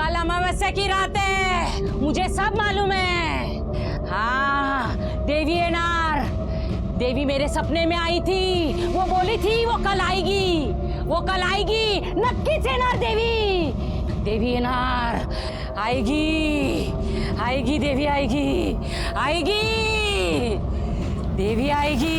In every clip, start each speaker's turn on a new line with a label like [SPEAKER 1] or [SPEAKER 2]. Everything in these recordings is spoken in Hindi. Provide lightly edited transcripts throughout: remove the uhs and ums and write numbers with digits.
[SPEAKER 1] कल अमावस्या की रात है, मुझे सब मालूम है। हाँ, देवी है नार। देवी मेरे सपने में आई थी, वो बोली थी वो कल आएगी, वो कल आएगी, नक्कीच येणार देवी। देवी येणार, आएगी, आएगी देवी, आएगी, आएगी, देवी आएगी।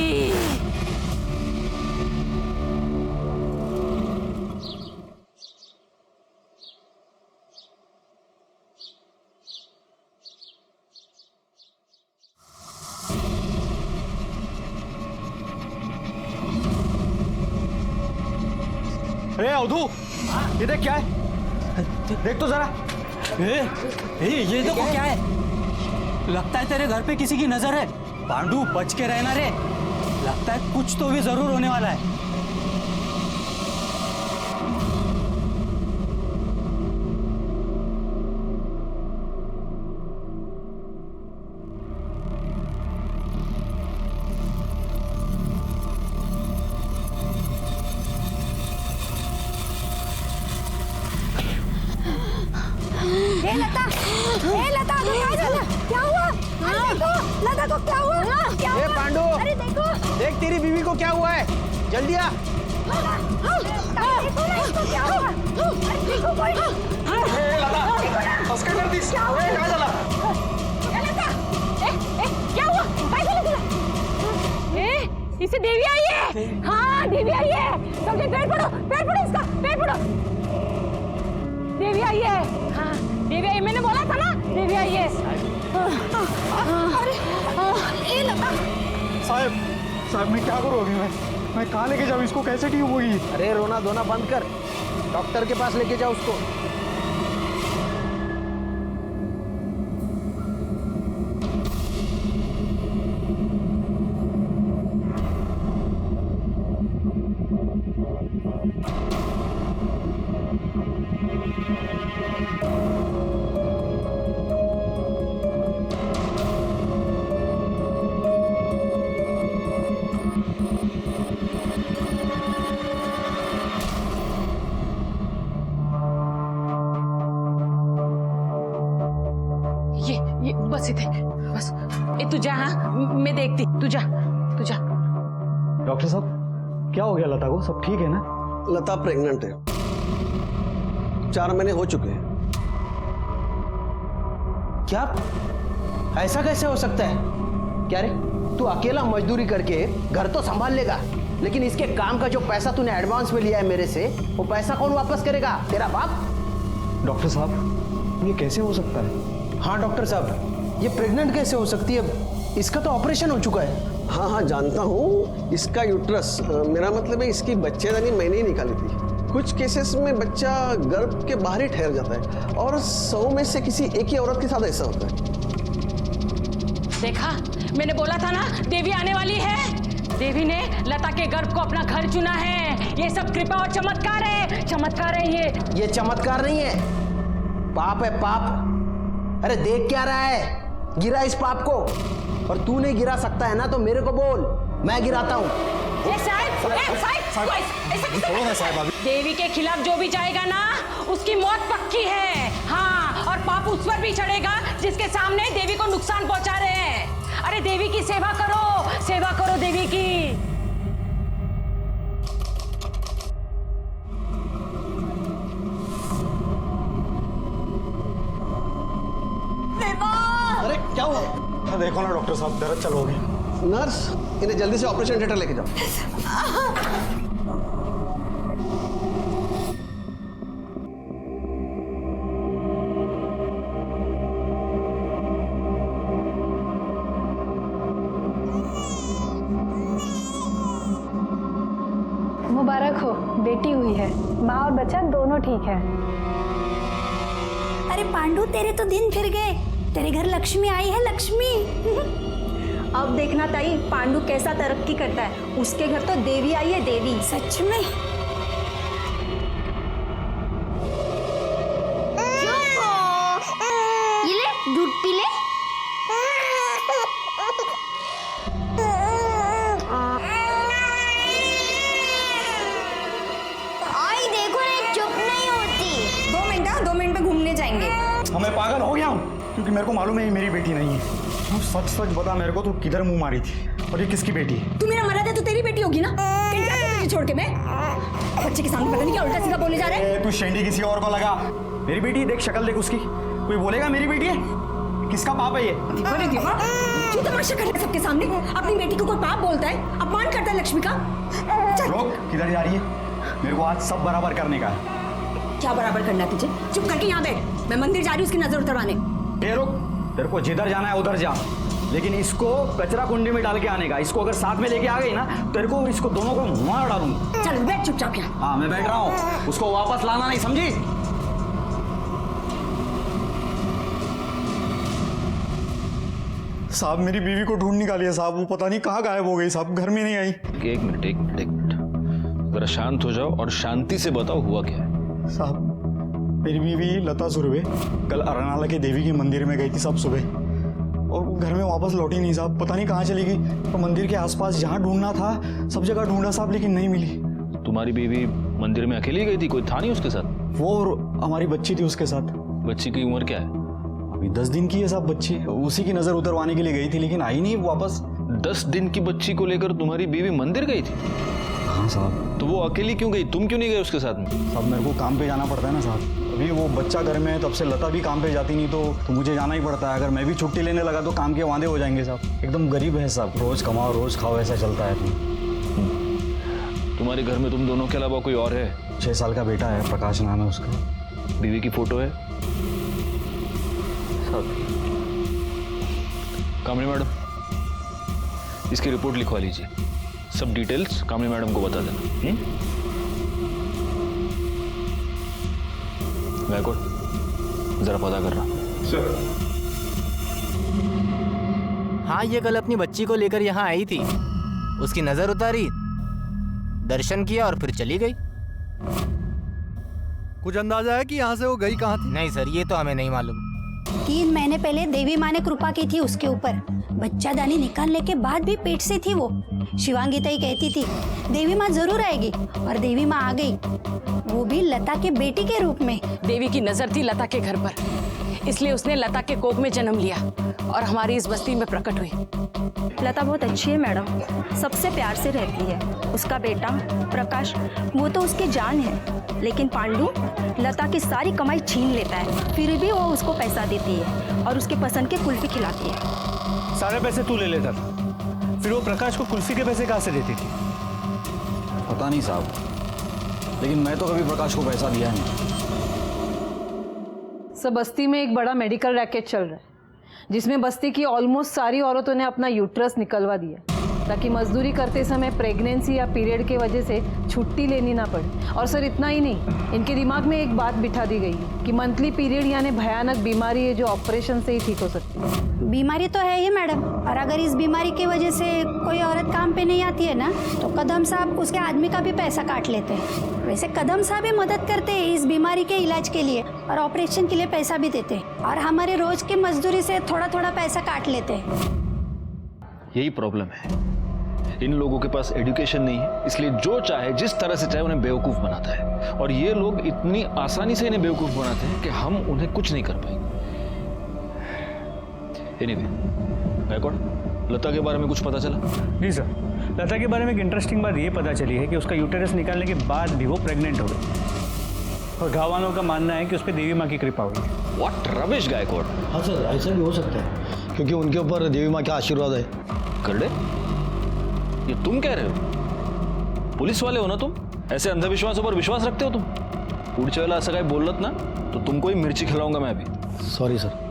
[SPEAKER 2] अवधू, ये देख क्या है, देख तो जरा।
[SPEAKER 3] ये देखो क्या है, लगता है तेरे घर पे किसी की नजर है। पांडू बच के रहना रे, लगता है कुछ तो भी जरूर होने वाला है।
[SPEAKER 4] लता, क्या हुआ? अरे देखो, लता को क्या हुआ? क्या हुआ?
[SPEAKER 2] पांडू,
[SPEAKER 4] अरे देखो,
[SPEAKER 2] देख तेरी बीवी को क्या हुआ है, जल्दी आ।
[SPEAKER 4] देखो ना इसको क्या हुआ? अरे देखो कोई।
[SPEAKER 2] लता, कसं काय करतीस?
[SPEAKER 4] क्या हुआ?
[SPEAKER 2] काय झालं?
[SPEAKER 4] लता, क्या हुआ? काय झालं तुला?
[SPEAKER 1] इसे देवी आई है। हाँ, देवी आई है। सबके पैर पड़ो इसका, पैर पड़ो। देवी आई है। हाँ, देवी आई, मैंने बोला था ना, देवी आई है।
[SPEAKER 4] अरे लता,
[SPEAKER 2] साहब मैं क्या करूँ अभी, मैं कहाँ लेके जाऊँ इसको, कैसे ठीक होगी?
[SPEAKER 5] अरे रोना धोना बंद कर, डॉक्टर के पास लेके जाओ उसको।
[SPEAKER 1] ये बस इधर, बस तू जा। हाँ, मैं देखती, तू जा।
[SPEAKER 2] डॉक्टर साहब, क्या हो गया लता को, सब ठीक है ना?
[SPEAKER 5] लता प्रेग्नेंट है, 4 महीने हो चुके हैं। क्या? ऐसा कैसे हो सकता है? क्या रे, तू अकेला मजदूरी करके घर तो संभाल लेगा, लेकिन इसके काम का जो पैसा तूने एडवांस में लिया है मेरे से, वो पैसा कौन वापस करेगा? तेरा बाप?
[SPEAKER 2] डॉक्टर साहब, ये कैसे हो सकता है?
[SPEAKER 5] हाँ डॉक्टर साहब, ये प्रेग्नेंट कैसे हो सकती है? इसका तो ऑपरेशन हो चुका है। हाँ जानता हूँ, इसका यूट्रस, मेरा मतलब है इसकी बच्चेदानी मैंने ही निकाली थी। कुछ केसेस में बच्चा गर्भ के बाहर ही ठहर जाता है, और 100 में से किसी एक ही औरत के साथ ऐसा होता है।
[SPEAKER 1] देखा, मैंने बोला था ना, देवी आने वाली है। देवी ने लता के गर्भ को अपना घर चुना है। ये सब कृपा और चमत्कार है, चमत्कार है ये
[SPEAKER 5] चमत्कार नहीं है, पाप है, पाप। अरे देख क्या रहा है, गिरा इस पाप को। और तू नहीं गिरा सकता है ना, तो मेरे को बोल, मैं गिराता हूँ।
[SPEAKER 1] देवी के खिलाफ जो भी जाएगा ना, उसकी मौत पक्की है। हाँ, और पाप उस पर भी चढ़ेगा जिसके सामने देवी को नुकसान पहुंचा रहे हैं। अरे देवी की सेवा करो देवी की।
[SPEAKER 5] अरे क्या हुआ?
[SPEAKER 2] देखो ना डॉक्टर साहब, दर्द चालू हो गया।
[SPEAKER 5] नर्स, इन्हें जल्दी से ऑपरेशन थिएटर लेके जाओ।
[SPEAKER 6] मुबारक हो, बेटी हुई है। माँ और बच्चा दोनों ठीक है।
[SPEAKER 4] अरे पांडू, तेरे तो दिन फिर गए। तेरे घर लक्ष्मी आई है, लक्ष्मी।
[SPEAKER 6] अब देखना ताई, पांडू कैसा तरक्की करता है। उसके घर तो देवी आई है, देवी।
[SPEAKER 4] सच में? ये ले, दूध पी ले। आई देखो ना, चुप नहीं होती।
[SPEAKER 6] 2 मिनट में घूमने जाएंगे।
[SPEAKER 2] मैं पागल हो गया हूँ, क्योंकि मेरे को मालूम है ये मेरी बेटी नहीं है। तू सच सच बता मेरे को, तू किधर मुंह मारी थी और ये किसकी बेटी है?
[SPEAKER 4] तू मेरा मरा दे तो तेरी बेटी होगी ना? कहीं जाती है तुझे छोड़ के मैं? बच्चे के सामने पता नहीं क्या उल्टा सीधा बोलने जा रहे हैं।
[SPEAKER 2] तू शेंडी किसी और को लगा। मेरी बेटी देख, शक्ल देख उसकी, कोई बोलेगा मेरी बेटी है? किसका पाप है ये?
[SPEAKER 4] क्यों तमाशा कर रहा है सबके सामने? अपनी बेटी को कोई पाप बोलता है, अपमान करता है लक्ष्मी का?
[SPEAKER 2] रोक, किधर जा रही है? मेरे को आज सब बराबर करने का है।
[SPEAKER 4] क्या बराबर करना है तुझे? चुप करके यहाँ बैठ, मैं मंदिर जा रही हूँ उसकी नजर उतरवाने।
[SPEAKER 2] ए रुक, तेरे को जिधर जाना है उधर जा, लेकिन इसको कचरा कुंडी में डाल के आने का। इसको अगर साथ में लेके आ गई ना, तेरे को और इसको दोनों को मार डालूंगा।
[SPEAKER 4] चल बैठ चुपचाप यहाँ।
[SPEAKER 2] हाँ मैं बैठ रहा हूँ, उसको वापस लाना नहीं, समझी? साहब मेरी बीवी को ढूंढ निकालिए साहब, वो पता नहीं कहाँ गायब हो गई साहब, घर में नहीं आई।
[SPEAKER 7] एक मिनट जरा शांत हो जाओ और शांति से बताओ हुआ क्या है।
[SPEAKER 2] साहब मेरी बीवी लता सुरभि कल अरनाला के देवी के मंदिर में गई थी साहब सुबह, और घर में वापस लौटी नहीं साहब, पता नहीं कहाँ चली गई। तो मंदिर के आसपास जहाँ ढूंढना था सब जगह ढूंढा साहब, लेकिन नहीं मिली।
[SPEAKER 7] तुम्हारी बीवी मंदिर में अकेली गई थी, कोई था नहीं उसके साथ?
[SPEAKER 2] वो और हमारी बच्ची थी उसके साथ।
[SPEAKER 7] बच्ची की उम्र क्या है?
[SPEAKER 2] अभी 10 दिन की है साहब बच्ची, उसी की नजर उतरवाने के लिए गई थी, लेकिन आई नहीं वापस।
[SPEAKER 7] 10 दिन की बच्ची को लेकर तुम्हारी बीवी मंदिर गई थी?
[SPEAKER 2] हाँ साहब।
[SPEAKER 7] तो वो अकेली क्यों गई, तुम क्यों नहीं गए उसके साथ में?
[SPEAKER 2] साहब मेरे को काम पे जाना पड़ता है ना साहब, अभी वो बच्चा घर में है, तब से लता भी काम पे जाती नहीं, तो मुझे जाना ही पड़ता है। अगर मैं भी छुट्टी लेने लगा तो काम के वादे हो जाएंगे साहब। एकदम गरीब है साहब, रोज कमाओ रोज खाओ, ऐसा चलता है।
[SPEAKER 7] तुम्हारे घर में तुम दोनों के अलावा कोई और है?
[SPEAKER 2] 6 साल का बेटा है, प्रकाश नाम है उसका।
[SPEAKER 7] बीवी की फोटो है? कामनी मैडम, इसकी रिपोर्ट लिखवा लीजिए, सब डिटेल्स कामनी मैडम को बता देना। गायकवाड़ जरा पता कर रहा।
[SPEAKER 2] सर।
[SPEAKER 8] हाँ, ये कल अपनी बच्ची को लेकर यहाँ आई थी, उसकी नजर उतारी, दर्शन किया और फिर चली गई।
[SPEAKER 3] कुछ अंदाजा है कि यहाँ से वो गई कहाँ थी?
[SPEAKER 8] नहीं सर, ये तो हमें नहीं मालूम।
[SPEAKER 4] 3 महीने पहले देवी माँ ने कृपा की थी उसके ऊपर, बच्चा दानी निकालने के बाद भी पेट से थी वो। शिवांगी ताई कहती थी देवी माँ जरूर आएगी, और देवी माँ आ गई, वो भी लता के बेटी के रूप में।
[SPEAKER 1] देवी की नजर थी लता के घर पर, इसलिए उसने लता के कोख में जन्म लिया और हमारी इस बस्ती में प्रकट हुई।
[SPEAKER 6] लता बहुत अच्छी है मैडम, सबसे प्यार से रहती है। उसका बेटा प्रकाश वो तो उसकी जान है, लेकिन पांडु लता की सारी कमाई छीन लेता है, फिर भी वो उसको पैसा देती है और उसके पसंद के कुल्फी खिलाती है।
[SPEAKER 3] सारे पैसे तू ले लेता था, फिर वो प्रकाश को कुल्फी के पैसे कहाँ से देती थी?
[SPEAKER 2] पता नहीं साहब, लेकिन मैं तो कभी प्रकाश को पैसा दिया नहीं।
[SPEAKER 9] सब बस्ती में एक बड़ा मेडिकल रैकेट चल रहा है, जिसमें बस्ती की ऑलमोस्ट सारी औरतों ने अपना यूट्रस निकलवा दिया, ताकि मजदूरी करते समय प्रेगनेंसी या पीरियड के वजह से छुट्टी लेनी ना पड़े। और सर इतना ही नहीं, इनके दिमाग में एक बात बिठा दी गई है कि मंथली पीरियड यानी भयानक बीमारी है जो ऑपरेशन से ही ठीक हो सकती है।
[SPEAKER 4] बीमारी तो है ही मैडम, और अगर इस बीमारी की वजह से कोई औरत काम पे नहीं आती है ना, तो कदम साहब उसके आदमी का भी पैसा काट लेते हैं। वैसे कदम साहब भी मदद करते हैं इस बीमारी के इलाज के लिए, और ऑपरेशन के लिए पैसा भी देते हैं, और हमारे रोज की मजदूरी से थोड़ा थोड़ा पैसा काट लेते हैं।
[SPEAKER 7] यही प्रॉब्लम है, इन लोगों के पास एजुकेशन नहीं है, इसलिए जो चाहे जिस तरह से चाहे उन्हें बेवकूफ बनाता है, और ये लोग इतनी आसानी से इन्हें बेवकूफ बनाते हैं कि हम उन्हें कुछ नहीं कर पाएंगे। एनीवे, गायकवाड़, लता के बारे में कुछ पता चला?
[SPEAKER 3] जी सर, लता के बारे में एक इंटरेस्टिंग बात ये पता चली है कि उसका यूटेरस निकालने के बाद भी वो प्रेग्नेंट हो गई, और गाँव वालों का मानना है कि उस पर देवी माँ की कृपा हुई।
[SPEAKER 7] What rubbish Gaikwad.
[SPEAKER 5] हाँ सर, ऐसा भी हो सकता है, क्योंकि उनके ऊपर देवी माँ का आशीर्वाद है।
[SPEAKER 7] करडे, ये तुम कह रहे हो? पुलिस वाले हो ना तुम? ऐसे अंधविश्वासों पर विश्वास रखते हो तुम? पुढच्या वेळेला असं काही बोललत ना तो तुमको ही मिर्ची खिलाऊंगा मैं अभी।
[SPEAKER 5] Sorry sir.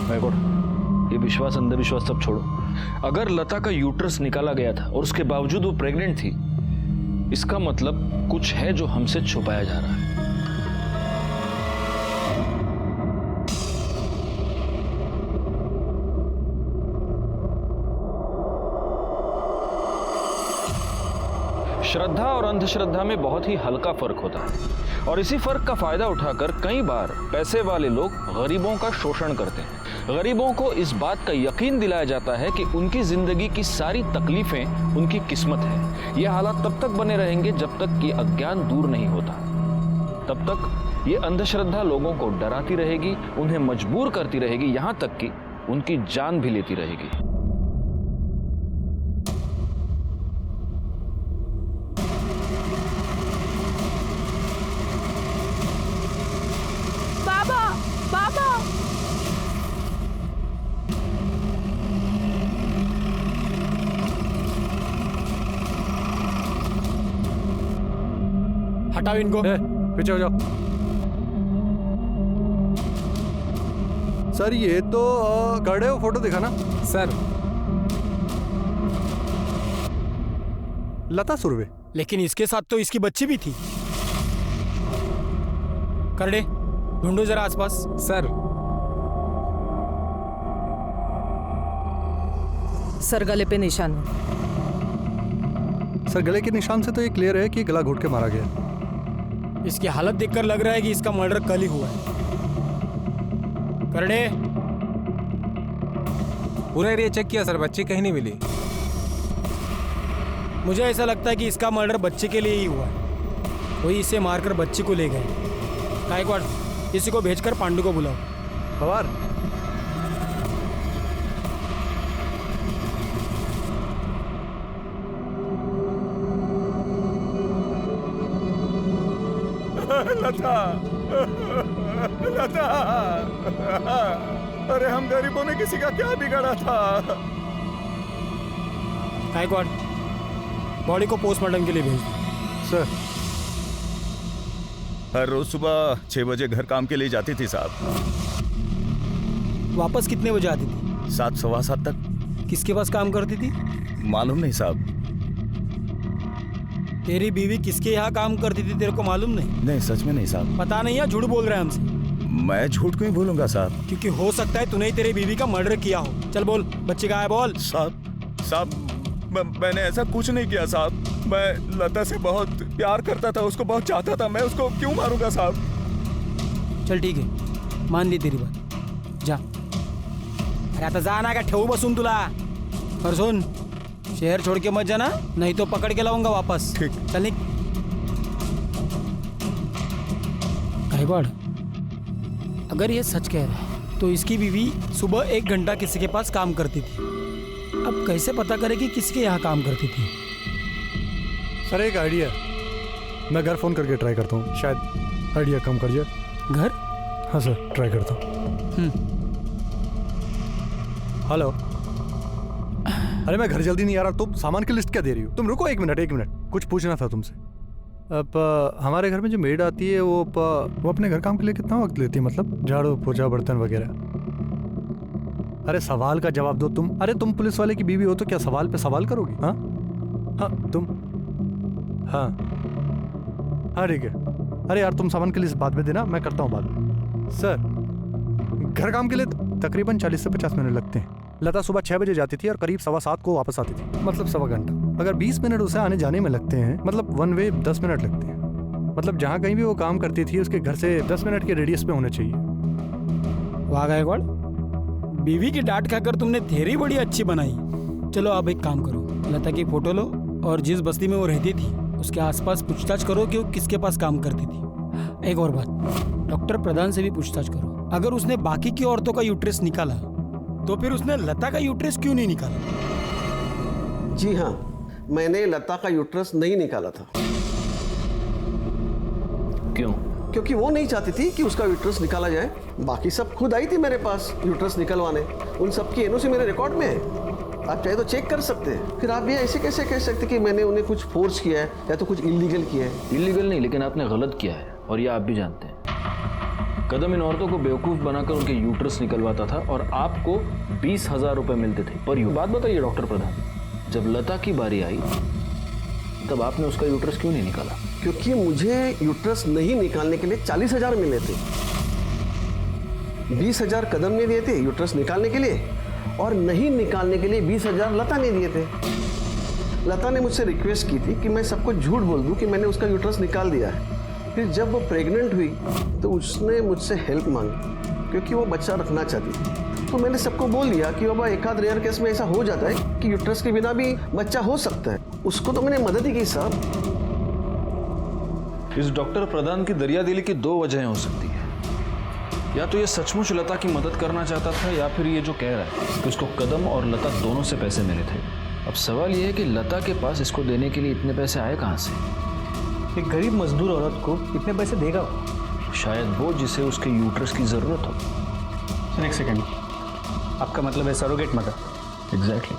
[SPEAKER 7] गायकवाड़, ये विश्वास अंधविश्वास सब छोड़ो। अगर लता का यूट्रस निकाला गया था और उसके बावजूद वो प्रेग्नेंट थी, इसका मतलब कुछ है जो हमसे छुपाया जा रहा है। श्रद्धा और अंधश्रद्धा में बहुत ही हल्का फर्क होता है, और इसी फर्क का फायदा उठाकर कई बार पैसे वाले लोग गरीबों का शोषण करते हैं। गरीबों को इस बात का यकीन दिलाया जाता है कि उनकी जिंदगी की सारी तकलीफें उनकी किस्मत है। ये हालात तब तक बने रहेंगे जब तक कि अज्ञान दूर नहीं होता। तब तक ये अंधश्रद्धा लोगों को डराती रहेगी, उन्हें मजबूर करती रहेगी, यहां तक कि उनकी जान भी लेती रहेगी।
[SPEAKER 1] बाबा, बाबा,
[SPEAKER 10] हटाओ इनको। पीछे हो जाओ। सर ये तो गड़े हो, फोटो दिखा ना सर। लता सुरवे, लेकिन इसके साथ तो इसकी बच्ची भी थी। करड़े ढूंढो जरा आसपास। सर
[SPEAKER 9] सर गले पे निशान है।
[SPEAKER 10] सर गले के निशान से तो ये क्लियर है कि गला घोट के मारा गया। इसकी हालत देखकर लग रहा है कि इसका मर्डर कल ही हुआ है। करड़े
[SPEAKER 11] पूरा एरिया चेक किया सर, बच्ची कहीं नहीं मिली।
[SPEAKER 10] मुझे ऐसा लगता है कि इसका मर्डर बच्चे के लिए ही हुआ है। वही इसे मारकर बच्ची को ले गए। गायकवाड़, किसी को भेजकर पांडु को बुलाओ। पवार,
[SPEAKER 2] लता, लता, अरे हम गरीबों ने किसी का क्या बिगाड़ा था?
[SPEAKER 10] गायकवाड़, बॉडी को पोस्टमार्टम के लिए भेज दो। सर
[SPEAKER 2] हर रोज सुबह 6 बजे घर काम के लिए जाती थी साहब।
[SPEAKER 10] वापस कितने बजे आती थी?
[SPEAKER 2] 7, सवा 7 तक।
[SPEAKER 10] किसके पास काम करती थी?
[SPEAKER 2] मालूम नहीं साहब।
[SPEAKER 10] तेरी बीवी किसके यहाँ काम करती थी तेरे को मालूम नहीं?
[SPEAKER 2] नहीं, सच में नहीं साहब।
[SPEAKER 10] पता नहीं है, झूठ बोल रहा है हमसे।
[SPEAKER 2] मैं झूठ क्यों बोलूंगा साहब?
[SPEAKER 10] क्योंकि हो सकता है तूने ही तेरी बीवी का मर्डर किया हो। चल बोल, बच्ची कहाँ है बोल।
[SPEAKER 2] साहब मैंने ऐसा कुछ नहीं किया साहब। मैं लता से बहुत प्यार करता था, उसको बहुत चाहता था। मैं उसको क्यों मारूंगा साहब?
[SPEAKER 10] चल ठीक है, मान ली तेरी बात, जा। अरे आता जा ना, का ठेवू बसून तुला। और सुन, शहर छोड़ के मत जाना, नहीं तो पकड़ के लाऊंगा वापस।
[SPEAKER 2] ठीक।
[SPEAKER 10] चल निक। गायकवाड़, अगर ये सच कह रहा है तो इसकी बीवी सुबह 1 घंटा किसी के पास काम करती थी। अब कैसे पता करे कि किसके यहाँ काम करती थी?
[SPEAKER 12] सर एक आइडिया, मैं घर फोन करके ट्राई करता हूँ, शायद आइडिया कम कर जाए।
[SPEAKER 10] घर?
[SPEAKER 12] हाँ सर, ट्राई करता हूँ। हेलो, अरे मैं घर जल्दी नहीं आ रहा, तुम सामान की लिस्ट क्या दे रही हो? तुम रुको 1 मिनट, कुछ पूछना था तुमसे। अब हमारे घर में जो मेड आती है वो अपने घर काम के लिए कितना वक्त लेती है? मतलब झाड़ू पोछा बर्तन वगैरह। अरे सवाल का जवाब दो तुम। अरे तुम पुलिस वाले की बीवी हो तो क्या सवाल पे सवाल करोगी? हाँ हाँ तुम, हाँ हाँ ठीक है। अरे यार तुम सामान की लिस्ट बाद में देना, मैं करता हूँ बाद में। सर घर काम के लिए तकरीबन 40 से 50 मिनट लगते हैं। लता सुबह 6 बजे जाती थी और करीब 7:15 को वापस आती थी, मतलब सवा घंटा। अगर 20 मिनट उसे आने जाने में लगते हैं, मतलब वन वे 10 मिनट लगते हैं। मतलब जहाँ कहीं भी वो काम करती थी उसके घर से 10 मिनट के रेडियस पे होने चाहिए।
[SPEAKER 10] वाह गायकवाड़, बीवी की डांट खाकर तुमने थेरी बड़ी अच्छी बनाई। चलो आप एक काम करो, लता की फोटो लो और जिस बस्ती में वो रहती थी उसके आसपास पूछताछ करो कि वो किसके पास काम करती थी। एक और बात, डॉक्टर प्रधान से भी पूछताछ करो। अगर उसने बाकी की औरतों का यूट्रस निकाला तो फिर उसने लता का यूट्रस क्यों नहीं निकाला?
[SPEAKER 5] जी हाँ, मैंने लता का यूट्रस नहीं निकाला था।
[SPEAKER 7] क्यों?
[SPEAKER 5] क्योंकि वो नहीं चाहती थी कि उसका यूट्रस निकाला जाए। बाकी सब खुद आई थी मेरे पास यूट्रस निकलवाने। उन सब की एनओसी मेरे रिकॉर्ड में है, आप चाहे तो चेक कर सकते हैं। फिर आप ये ऐसे कैसे कह सकते कि मैंने उन्हें कुछ फोर्स किया है या तो कुछ इलीगल किया है?
[SPEAKER 7] इलीगल नहीं, लेकिन आपने गलत किया है और ये आप भी जानते हैं। कदम इन औरतों को बेवकूफ़ बनाकर उनके यूट्रस निकलवाता था और आपको 20,000 रुपए मिलते थे पर बात बताइए डॉक्टर प्रधान, जब लता की बारी आई तब आपने उसका यूट्रस क्यों नहीं निकाला?
[SPEAKER 5] क्योंकि मुझे यूट्रस नहीं निकालने के लिए 40,000 मिले थे। 20,000 कदम ने दिए थे यूट्रस निकालने के लिए और नहीं निकालने के लिए 20,000 लता ने दिए थे। लता ने मुझसे रिक्वेस्ट की थी कि मैं सबको झूठ बोल दूं कि मैंने उसका यूट्रस निकाल दिया है। फिर जब वो प्रेग्नेंट हुई तो उसने मुझसे हेल्प मांगी क्योंकि वो बच्चा रखना चाहती थी। तो मैंने सबको बोल दिया कि बाबा एक आध रेयर केस में ऐसा हो जाता है कि यूट्रस के बिना भी बच्चा हो सकता है। उसको तो मैंने मदद ही की साहब।
[SPEAKER 7] इस डॉक्टर प्रधान की दरियादिली की दो वजहें हो सकती है। या तो ये सचमुच लता की मदद करना चाहता था, या फिर ये जो कह रहा है कि उसको कदम और लता दोनों से पैसे मिले थे। अब सवाल ये है कि लता के पास इसको देने के लिए इतने पैसे आए कहाँ से?
[SPEAKER 3] एक गरीब मजदूर औरत को इतने पैसे देगा?
[SPEAKER 7] शायद वो जिसे उसके यूट्रस की जरूरत हो।
[SPEAKER 3] सर एक सेकंड, आपका मतलब है सरोगेट मदर?
[SPEAKER 7] एग्जैक्टली।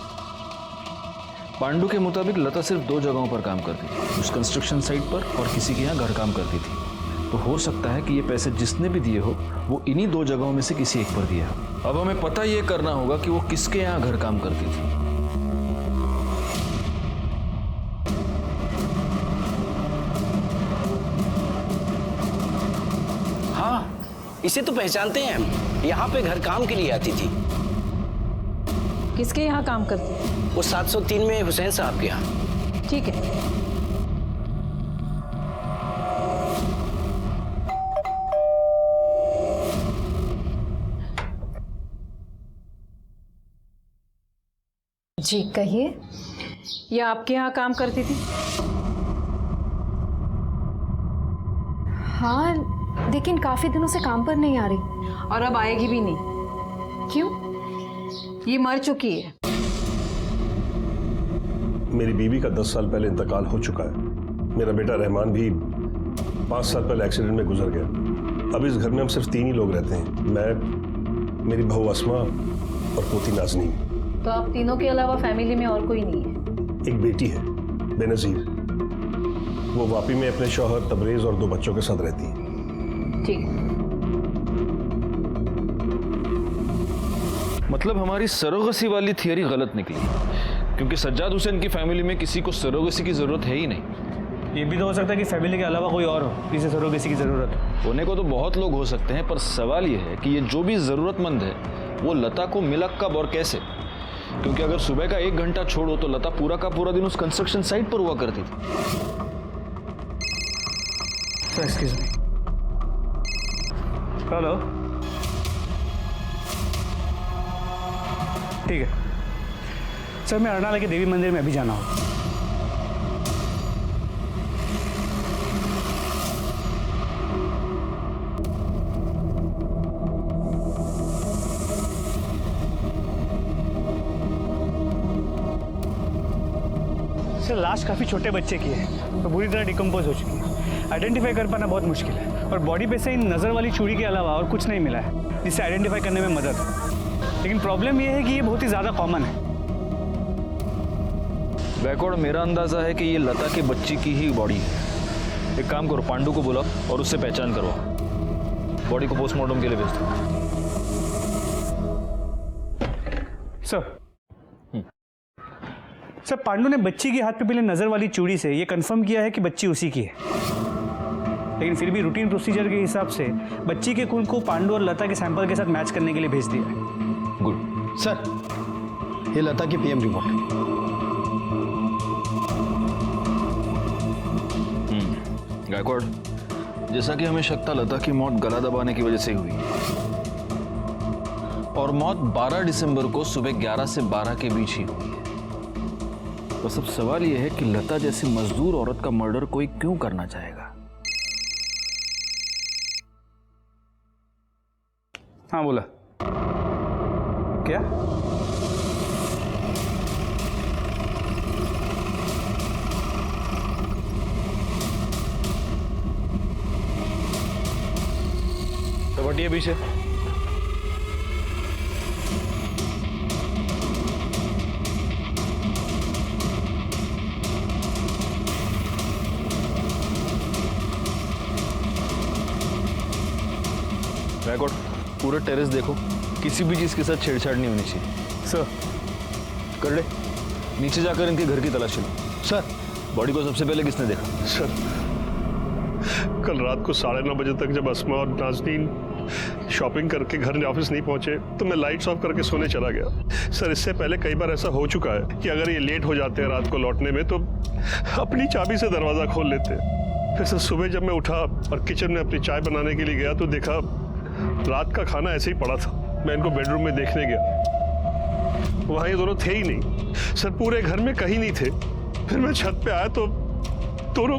[SPEAKER 7] पांडु के मुताबिक लता सिर्फ 2 जगहों पर काम करती थी, उस कंस्ट्रक्शन साइट पर और किसी के यहाँ घर काम करती थी। तो हो सकता है कि ये पैसे जिसने भी दिए हो वो इन्हीं 2 जगहों में से किसी एक पर दिया हो। अब हमें पता ये करना होगा कि वो किसके यहाँ घर काम करती थी।
[SPEAKER 13] हाँ, इसे तो पहचानते हैं हम। यहाँ पे घर काम के लिए आती थी।
[SPEAKER 9] किसके यहाँ काम करती है?
[SPEAKER 13] वो 703 में हुसैन साहब के यहाँ।
[SPEAKER 9] ठीक है। जी कहिए। ये आपके यहाँ काम करती थी?
[SPEAKER 6] हाँ, लेकिन काफी दिनों से काम पर नहीं आ रही।
[SPEAKER 9] और अब आएगी भी नहीं। क्यों? ये मर चुकी है।
[SPEAKER 14] मेरी बीवी का 10 साल पहले इंतकाल हो चुका है। मेरा बेटा रहमान भी 5 साल पहले एक्सीडेंट में गुजर गया। अब इस घर में हम सिर्फ 3 ही लोग रहते हैं, मैं, मेरी बहू अस्मा और पोती नाज़नीन।
[SPEAKER 9] तो आप तीनों के अलावा फैमिली में और कोई नहीं है?
[SPEAKER 14] एक बेटी है बेनज़ीर, वो वापी में अपने शौहर तबरेज और 2 बच्चों के साथ रहती है।
[SPEAKER 9] ठीक।
[SPEAKER 7] मतलब हमारी सरोगसी वाली थियरी गलत निकली, क्योंकि सज्जाद हुसैन की फैमिली में किसी को सरोगसी की जरूरत है ही नहीं।
[SPEAKER 3] ये भी तो हो सकता है कि फैमिली के अलावा कोई और हो जिसे सरोगेसी की जरूरत हो।
[SPEAKER 7] होने को तो बहुत लोग हो सकते हैं, पर सवाल ये है कि ये जो भी जरूरतमंद है वो लता को मिला कब और कैसे? क्योंकि अगर सुबह का 1 घंटा छोड़ो तो लता पूरा का पूरा दिन उस कंस्ट्रक्शन साइट पर हुआ करती थी।
[SPEAKER 3] Excuse me. हेलो, ठीक है सर, मैं अरनाला के देवी मंदिर में अभी जाना हूँ। सर लाश काफ़ी छोटे बच्चे की है, तो बुरी तरह डिकम्पोज हो चुकी है। आइडेंटिफाई कर पाना बहुत मुश्किल है, और बॉडी पे से इन नज़र वाली चूड़ी के अलावा और कुछ नहीं मिला है जिससे आइडेंटिफाई करने में मदद। लेकिन प्रॉब्लम यह है कि ये बहुत ही ज़्यादा कॉमन है।
[SPEAKER 7] बैकवर्ड मेरा अंदाजा है कि ये लता के बच्ची की ही बॉडी है। एक काम करो, पांडु को बुलाओ और उससे पहचान करवाओ। बॉडी को पोस्टमार्टम के लिए भेज दो।
[SPEAKER 3] सर, पांडु ने बच्ची के हाथ पे पहले नजर वाली चूड़ी से ये कंफर्म किया है कि बच्ची उसी की है, लेकिन फिर भी रूटीन प्रोसीजर के हिसाब से बच्ची के खून को पांडु और लता के सैंपल के साथ मैच करने के लिए भेज दिया है।
[SPEAKER 5] गुड सर, ये लता की पीएम रिपोर्ट।
[SPEAKER 7] गायकवाड़, जैसा कि हमें शक था लता की मौत गला दबाने की वजह से हुई, और मौत 12 दिसंबर को सुबह 11 से 12 के बीच ही हुई है। बस अब सवाल यह है कि लता जैसी मजदूर औरत का मर्डर कोई क्यों करना चाहेगा?
[SPEAKER 3] हाँ बोला क्या?
[SPEAKER 7] तो बटिए पीछे। बैकवर्ड पूरे टेरेस देखो, किसी भी चीज के साथ छेड़छाड़ नहीं होनी चाहिए।
[SPEAKER 3] सर
[SPEAKER 7] कर ले, नीचे जाकर इनके घर की तलाशी लो।
[SPEAKER 14] सर,
[SPEAKER 7] बॉडी को सबसे पहले किसने देखा?
[SPEAKER 14] सर, कल रात को 9:30 बजे तक जब अस्मा और नाज़नीन शॉपिंग करके घर ऑफिस नहीं पहुंचे तो मैं लाइट्स ऑफ करके सोने चला गया। सर, इससे पहले कई बार ऐसा हो चुका है कि अगर ये लेट हो जाते हैं रात को लौटने में तो अपनी चाबी से दरवाज़ा खोल लेते। फिर सर सुबह जब मैं उठा और किचन में अपनी चाय बनाने के लिए गया तो देखा रात का खाना ऐसे ही पड़ा था। मैं इनको बेडरूम में देखने गया, वहाँ ये दोनों थे ही नहीं। सर पूरे घर में कहीं नहीं थे। फिर मैं छत पे आया तो दोनों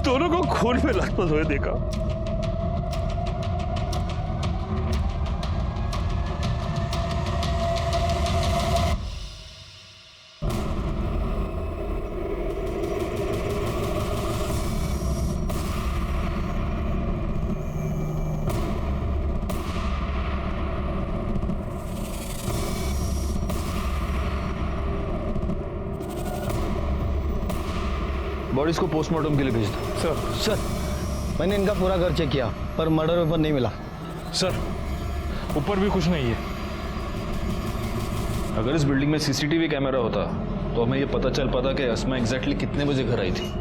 [SPEAKER 14] दोनों को खून में लथपथ हुए देखा।
[SPEAKER 7] बॉडीज को पोस्टमार्टम के लिए भेज दो।
[SPEAKER 5] सर मैंने इनका पूरा घर चेक किया पर मर्डर वेपन नहीं मिला।
[SPEAKER 3] सर ऊपर भी कुछ नहीं है।
[SPEAKER 7] अगर इस बिल्डिंग में सीसीटीवी कैमरा होता तो हमें ये पता चल पाता कि अस्मा एग्जैक्टली कितने बजे घर आई थी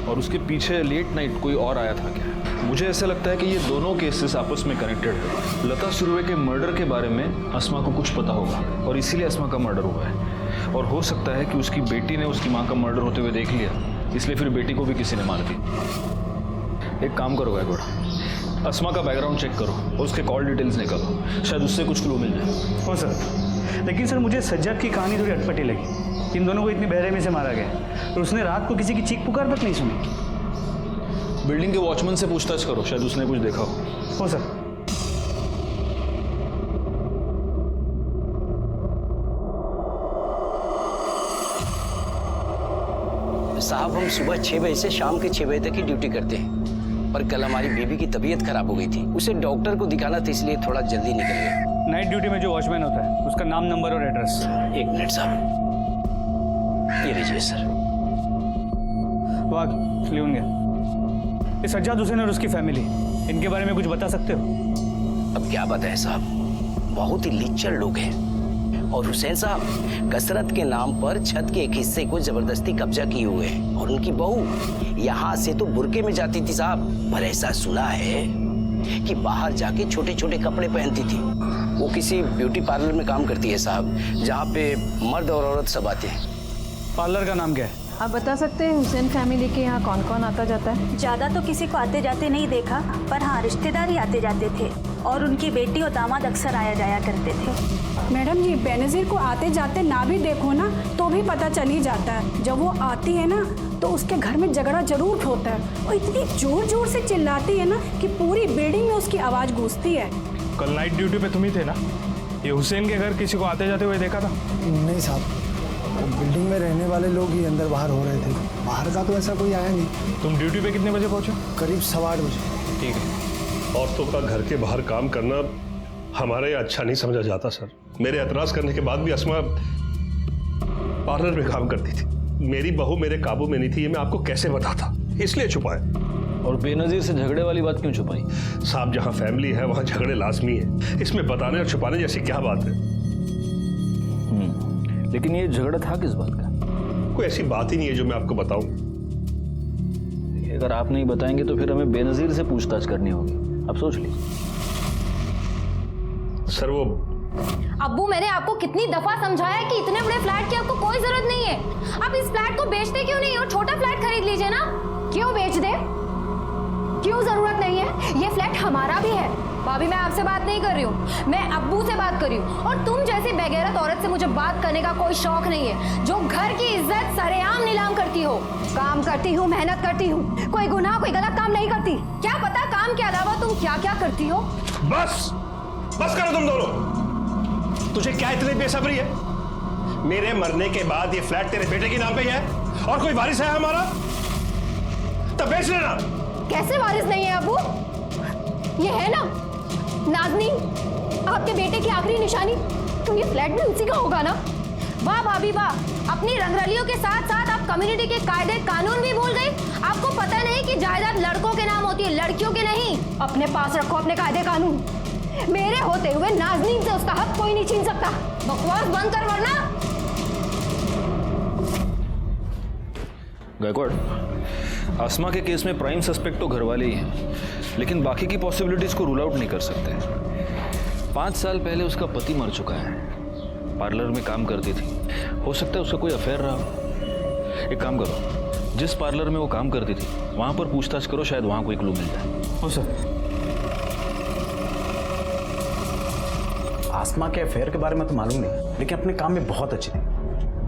[SPEAKER 7] और उसके पीछे लेट नाइट कोई और आया था क्या। मुझे ऐसा लगता है कि ये दोनों केसेस आपस में कनेक्टेड है। लता सुरवे के मर्डर के बारे में अस्मा को कुछ पता होगा और इसीलिए अस्मा का मर्डर हुआ है। और हो सकता है कि उसकी बेटी ने उसकी माँ का मर्डर होते हुए देख लिया, इसलिए फिर बेटी को भी किसी ने मार दी। एक काम करो गायकवाड़, अस्मा का बैकग्राउंड चेक करो और उसके कॉल डिटेल्स निकालो, शायद उससे कुछ क्लू मिल जाए।
[SPEAKER 3] हो सर, लेकिन सर मुझे सज्जाद की कहानी थोड़ी अटपटी लगी। इन दोनों को इतनी बेरहमी से मारा गया और उसने रात को किसी की चीख पुकार तक नहीं सुनी।
[SPEAKER 7] बिल्डिंग के वॉचमैन से पूछताछ करो, शायद उसने कुछ देखा हो
[SPEAKER 3] सर।
[SPEAKER 13] साहब हम सुबह 6 बजे से शाम के 6 बजे तक की ड्यूटी करते हैं, पर कल हमारी बेबी की तबीयत खराब हो गई थी, उसे डॉक्टर को दिखाना था, इसलिए थोड़ा जल्दी निकल गए।
[SPEAKER 3] नाइट ड्यूटी में जो वॉचमैन होता है उसका नाम, नंबर और एड्रेस।
[SPEAKER 13] एक मिनट साहब, ये लीजिए सर।
[SPEAKER 3] वाह, लिखून गया। ये सज्जाद हुसैन और उसकी फैमिली, इनके बारे में कुछ बता सकते हो?
[SPEAKER 13] अब क्या बताएं साहब, बहुत ही लिच्चर लोग हैं। और हुसैन साहब कसरत के नाम पर छत के एक हिस्से को जबरदस्ती कब्जा किए हुए हैं और उनकी बहू यहाँ से तो बुर्के में जाती थी साहब, पर ऐसा सुना है कि बाहर जाके छोटे छोटे कपड़े पहनती थी। वो किसी ब्यूटी पार्लर में काम करती है साहब, जहाँ पे मर्द और औरत सब आते हैं।
[SPEAKER 3] पार्लर का नाम क्या है?
[SPEAKER 9] आप बता सकते हैं हुसैन फैमिली के यहाँ कौन कौन आता जाता है?
[SPEAKER 4] ज़्यादा तो किसी को आते जाते नहीं देखा, पर हाँ रिश्तेदार ही आते जाते थे और उनकी बेटी और दामाद अक्सर आया जाया करते थे।
[SPEAKER 15] मैडम जी, बेनज़ीर को आते जाते ना भी देखो ना तो भी पता चल ही जाता है। जब वो आती है ना तो उसके घर में झगड़ा जरूर होता है और इतनी जोर जोर से चिल्लाती है ना कि पूरी बिल्डिंग में उसकी आवाज़ गूंजती है।
[SPEAKER 3] कल नाइट ड्यूटी पे तुम ही थे ना? ये हुसैन के घर किसी को आते जाते हुए देखा था?
[SPEAKER 16] नहीं साहब, बिल्डिंग में रहने वाले लोग ही अंदर बाहर हो रहे थे, बाहर का तो ऐसा कोई आया नहीं।
[SPEAKER 3] तुम ड्यूटी पे कितने बजे पहुंचे?
[SPEAKER 16] करीब 8:15 बजे।
[SPEAKER 3] ठीक है।
[SPEAKER 14] औरतों का घर के बाहर काम करना हमारे यहाँ अच्छा नहीं समझा जाता सर। मेरे एतराज करने के बाद भी अस्मा पार्लर में काम करती थी। मेरी बहू मेरे काबू में नहीं थी, ये मैं आपको कैसे बताता, इसलिए छुपाया।
[SPEAKER 7] और बेनजीर से झगड़े वाली बात क्यों छुपाई?
[SPEAKER 14] साहब जहाँ फैमिली है वहाँ झगड़े लाजमी है, इसमें बताने और छुपाने जैसी क्या बात है?
[SPEAKER 7] लेकिन ये झगड़ा था किस बात का?
[SPEAKER 14] कोई ऐसी बात ही नहीं है जो मैं आपको बताऊं।
[SPEAKER 7] अगर आप नहीं बताएंगे तो फिर हमें बेनजीर से पूछताछ करनी होगी। अब सोच लीजिए।
[SPEAKER 14] सर वो
[SPEAKER 17] अब्बू, मैंने आपको कितनी दफा समझाया कि इतने बड़े फ्लैट की आपको कोई जरूरत नहीं है। आप इस फ्लैट को बेचते क्यों नहीं और छोटा फ्लैट खरीद लीजिए ना। क्यों बेच दे? क्यों जरूरत नहीं है? ये फ्लैट हमारा भी है। भाभी, मैं आपसे बात नहीं कर रही हूँ, मैं अब्बू से बात कर रही हूँ। और तुम जैसी बेगैरत औरत से मुझे बात करने का कोई शौक नहीं है, जो घर की इज्जत सरेआम नीलाम करती हो।
[SPEAKER 4] काम करती हूँ, मेहनत करती हूँ, कोई गुनाह कोई गलत काम नहीं करती।
[SPEAKER 17] क्या पता काम के अलावा तुम क्या क्या करती हो।
[SPEAKER 14] बस करो तुम दोनों। तुझे क्या इतनी बेसब्री है? मेरे मरने के बाद ये फ्लैट तेरे बेटे के नाम पे ही है और कोई वारिस है हमारा, तब बेच लेना।
[SPEAKER 17] कैसे वारिस नहीं है अब्बू? ये है ना नाज़नीन, आपके बेटे की आखिरी निशानी, तो ये फ्लैट भी उसी का होगा ना। वाह भाभी वाह, अपनी रंगरलियों के साथ साथ आप कम्युनिटी के कायदे कानून भी भूल गई। आपको पता नहीं कि जायदाद लड़कों के नाम होती है, लड़कियों के नहीं। अपने पास रखो अपने कायदे कानून। मेरे होते हुए नाज़नीन से उसका हक कोई नहीं छीन सकता। बकवास बंद कर वरना।
[SPEAKER 7] गायकवाड़, अस्मा के केस में प्राइम सस्पेक्ट तो घरवाले ही हैं, लेकिन बाकी की पॉसिबिलिटीज को रूल आउट नहीं कर सकते। 5 साल पहले उसका पति मर चुका है, पार्लर में काम करती थी, हो सकता है उसका कोई अफेयर रहा हो। एक काम करो, जिस पार्लर में वो काम करती थी वहां पर पूछताछ करो, शायद वहां कोई क्लू मिल जाए।
[SPEAKER 3] हो सर।
[SPEAKER 18] आसमा के अफेयर के बारे में तो मालूम नहीं, लेकिन अपने काम में बहुत अच्छी थी,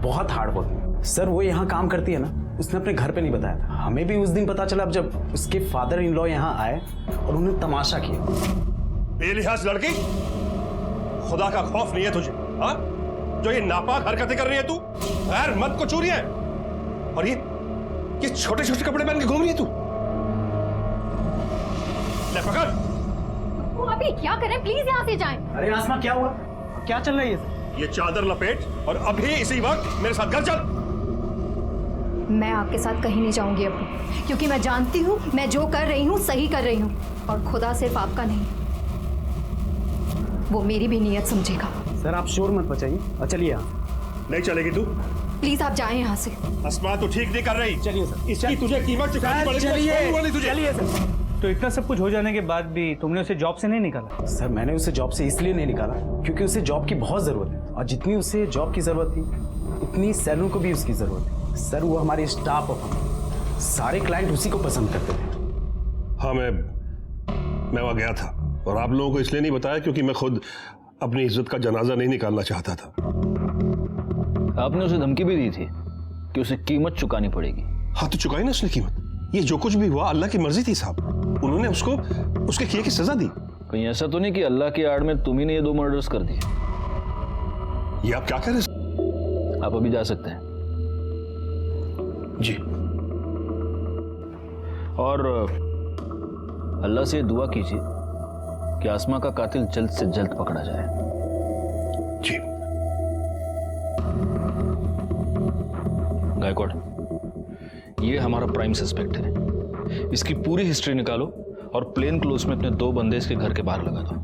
[SPEAKER 18] बहुत हार्ड वर्क। सर वो यहाँ काम करती है ना
[SPEAKER 5] उसने अपने घर पे नहीं बताया था। हमें भी उस दिन पता चला जब उसके फादर इन लॉ यहाँ आए और उन्होंने तमाशा किया।
[SPEAKER 14] बेलिहाज लड़की, खुदा का खौफ नहीं है तुझे? हाँ, जो ये नापाक हरकतें कर रही है तू, गैर मर्द को छू रही है, और ये छोटे छोटे कपड़े पहन के घूम रही है तू। ले पकड़।
[SPEAKER 17] वो अभी क्या करें, प्लीज यहाँ से जाएं।
[SPEAKER 5] अरे आसमा, क्या हुआ? क्या चल रही है?
[SPEAKER 14] ये चादर लपेट और अभी इसी वक्त मेरे साथ घर चल।
[SPEAKER 17] मैं आपके साथ कहीं नहीं जाऊंगी अब्बू, क्योंकि मैं जानती हूँ मैं जो कर रही हूँ सही कर रही हूँ, और खुदा सिर्फ आपका नहीं, वो मेरी भी नीयत समझेगा।
[SPEAKER 5] सर आप शोर मत बचाइए और चलिए।
[SPEAKER 14] नहीं चलेगी तू?
[SPEAKER 17] प्लीज आप जाएं यहाँ से।
[SPEAKER 14] अस्मा तू ठीक नहीं कर रही।
[SPEAKER 5] चलिए सर,
[SPEAKER 14] इसकी तुझे कीमत चुकानी पड़ेगी।
[SPEAKER 5] चलिए सर।
[SPEAKER 3] तो इतना सब कुछ हो जाने के बाद भी तुमने उसे जॉब से नहीं निकाला?
[SPEAKER 5] सर मैंने उसे जॉब से इसलिए नहीं निकाला क्योंकि उसे जॉब की बहुत जरूरत है, और जितनी उसे जॉब की जरूरत थी उतनी सैलून को भी उसकी जरूरत है। सर वो हमारे स्टाफ ऑफ, सारे क्लाइंट उसी को पसंद करते थे।
[SPEAKER 14] हाँ, मैं वहां गया था, और आप लोगों को इसलिए नहीं बताया क्योंकि मैं खुद अपनी इज्जत का जनाजा नहीं निकालना चाहता था।
[SPEAKER 7] आपने उसे धमकी भी दी थी कि उसे कीमत चुकानी पड़ेगी।
[SPEAKER 14] हाँ, तो चुकाई ना उसने कीमत। ये जो कुछ भी हुआ अल्लाह की मर्जी थी साहब, उन्होंने उसको उसके किए की सजा दी।
[SPEAKER 7] कहीं ऐसा तो नहीं कि अल्लाह की आड़ में तुम ही ने ये 2 मर्डर्स कर दिए?
[SPEAKER 14] ये आप क्या कर रहे हैं?
[SPEAKER 7] आप अभी जा सकते हैं
[SPEAKER 14] जी।
[SPEAKER 7] और अल्लाह से दुआ कीजिए कि आसमा का कातिल जल्द से जल्द पकड़ा जाए।
[SPEAKER 14] जी।
[SPEAKER 7] गायकवाड़, ये हमारा प्राइम सस्पेक्ट है। इसकी पूरी हिस्ट्री निकालो और प्लेन क्लोज में अपने 2 बंदे इसके घर के बाहर लगा दो,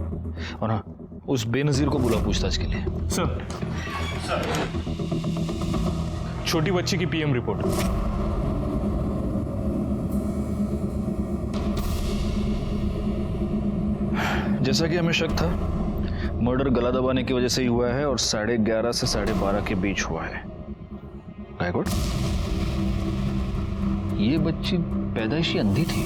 [SPEAKER 7] और हाँ, उस बेनजीर को बुलाओ पूछताछ के लिए।
[SPEAKER 3] सर, छोटी बच्ची की पीएम रिपोर्ट।
[SPEAKER 7] जैसा कि हमें शक था, मर्डर गला दबाने की वजह से ही हुआ है और 11:30 से 12:30 के बीच हुआ है। गायकवाड़, ये बच्ची पैदाइशी अंधी थी।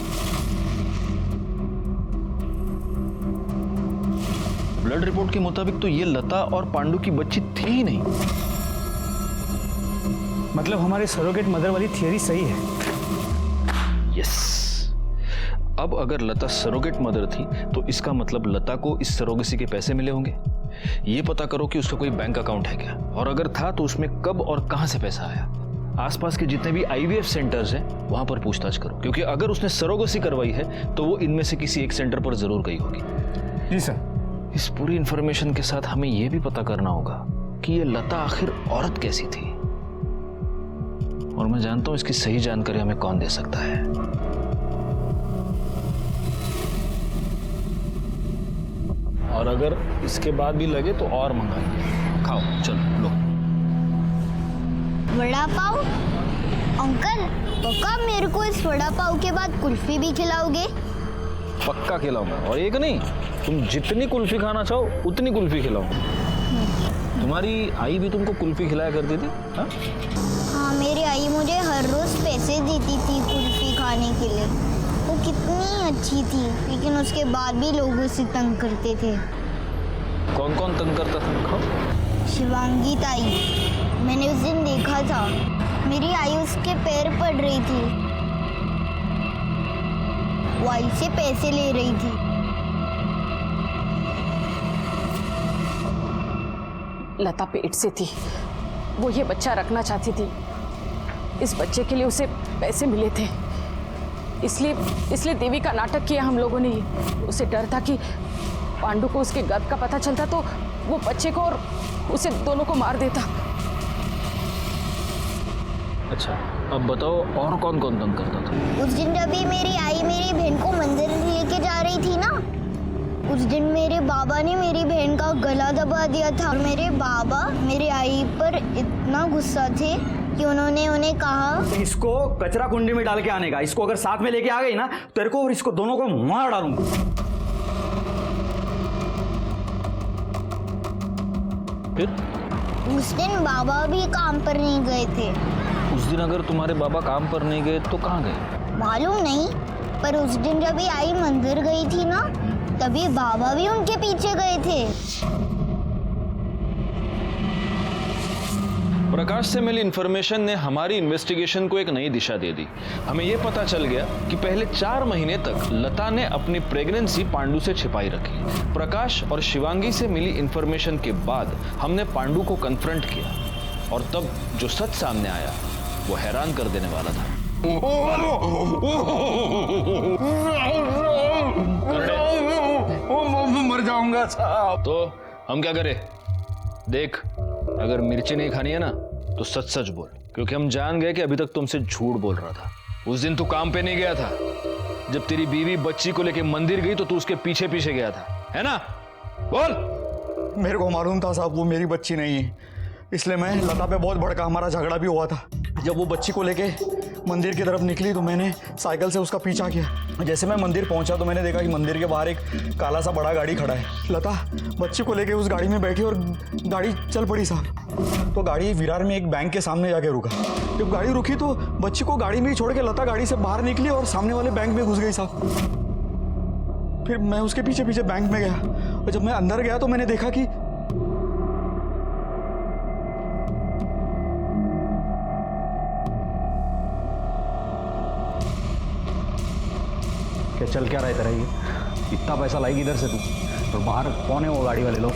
[SPEAKER 7] ब्लड रिपोर्ट के मुताबिक तो ये लता और पांडु की बच्ची थी ही नहीं।
[SPEAKER 3] मतलब हमारे सरोगेट मदर वाली थियरी सही है।
[SPEAKER 7] यस। अब अगर लता सरोगेट मदर थी तो इसका मतलब लता को इस सरोगेसी के पैसे मिले होंगे। ये पता करो कि उसका कोई बैंक अकाउंट है क्या, और अगर था तो उसमें कब और कहां से पैसा आया। आसपास के जितने भी IVF सेंटर्स हैं वहां पर पूछताछ करो, क्योंकि अगर उसने सरोगेसी करवाई है तो वो इनमें से किसी एक सेंटर पर जरूर गई होगी।
[SPEAKER 3] जी सर।
[SPEAKER 7] इस पूरी इंफॉर्मेशन के साथ हमें यह भी पता करना होगा कि ये लता आखिर औरत कैसी थी, और मैं जानता हूं इसकी सही जानकारी हमें कौन दे सकता है। और अगर इसके बाद भी लगे तो और मंगाइए। खाओ, चलो लो।
[SPEAKER 18] वड़ा पाव? अंकल, पक्का मेरे को इस वड़ा पाव के बाद कुल्फी भी खिलाओगे?
[SPEAKER 7] पक्का खिलाऊंगा, और एक नहीं, तुम जितनी कुल्फी खाना चाहो उतनी कुल्फी खिलाऊंगा। तुम्हारी आई भी तुमको कुल्फी खिलाया करती थी?
[SPEAKER 18] हाँ, मेरी आई मुझे हर रोज पैसे देती थी कुल्फी खाने के लिए। वो कितनी अच्छी थी, लेकिन उसके बाद भी लोग उसे तंग करते थे।
[SPEAKER 7] कौन कौन तंग करता था? खाओ।
[SPEAKER 18] शिवांगी ताई, मैंने उस दिन देखा था, मेरी आई उसके पैर पड़ रही थी, वो आई से पैसे ले रही थी।
[SPEAKER 1] लता पेट से थी, वो ये बच्चा रखना चाहती थी। इस बच्चे के लिए उसे पैसे मिले थे, इसलिए देवी का नाटक किया हम लोगों ने। उसे डर था कि पांडु को उसके गर्भ का पता चलता तो वो बच्चे को और उसे दोनों को मार देता।
[SPEAKER 7] अच्छा, अब बताओ और कौन कौन तंग करता था?
[SPEAKER 18] उस दिन जब भी मेरी आई मेरी बहन को मंदिर लेके जा रही थी ना, उस दिन मेरे बाबा ने मेरी बहन का गला दबा दिया था। और मेरे बाबा मेरी आई पर इतना गुस्सा थे कि उन्होंने उन्हें कहा,
[SPEAKER 2] इसको कचरा कुंडी में डाल के आने का। इसको अगर साथ में लेके आ गई ना, तेरे को और इसको दोनों को मार डालूंगा।
[SPEAKER 7] फिर
[SPEAKER 18] उस दिन बाबा भी काम पर नहीं गए थे।
[SPEAKER 7] उस दिन अगर तुम्हारे बाबा काम पर नहीं गए तो कहाँ गए?
[SPEAKER 18] मालूम नहीं, पर उस दिन जब आई मंदिर गई थी ना, तभी बाबा भी उनके पीछे गए थे।
[SPEAKER 7] प्रकाश से मिली इन्फॉर्मेशन ने हमारी इन्वेस्टिगेशन को एक नई दिशा दे दी। हमें यह पता चल गया कि पहले 4 महीने तक लता ने अपनी प्रेगनेंसी पांडु से छिपाई रखी। प्रकाश और शिवांगी से मिली इन्फॉर्मेशन के बाद हमने पांडु को कन्फ्रंट किया और तब जो सच सामने आया वो हैरान कर देने वाला था।
[SPEAKER 19] मर जाऊंगा साहब।
[SPEAKER 7] तो हम क्या करें? देख, अगर मिर्ची नहीं खानी है ना तो सच सच बोल, क्योंकि हम जान गए कि अभी तक तुमसे झूठ बोल रहा था। उस दिन तू काम पे नहीं गया था। जब तेरी बीवी बच्ची को लेके मंदिर गई तो तू उसके पीछे पीछे गया था, है ना? बोल।
[SPEAKER 2] मेरे को मालूम था साहब वो मेरी बच्ची नहीं है, इसलिए मैं लता पे बहुत भड़का। हमारा झगड़ा भी हुआ था। जब वो बच्ची को लेके मंदिर की तरफ निकली तो मैंने साइकिल से उसका पीछा किया। जैसे मैं मंदिर पहुंचा तो मैंने देखा कि मंदिर के बाहर एक काला सा बड़ा गाड़ी खड़ा है। लता बच्ची को लेके उस गाड़ी में बैठी और गाड़ी चल पड़ी साहब। तो गाड़ी विरार में एक बैंक के सामने जाके रुका। जब गाड़ी रुकी तो बच्ची को गाड़ी में ही छोड़ के लता गाड़ी से बाहर निकली और सामने वाले बैंक में घुस गई साहब। फिर मैं उसके पीछे पीछे बैंक में गया और जब मैं अंदर गया तो मैंने देखा कि क्या चल क्या रहा है तेरा? ये इतना पैसा लाएगी इधर से तू? और बाहर कौन है वो गाड़ी वाले लोग?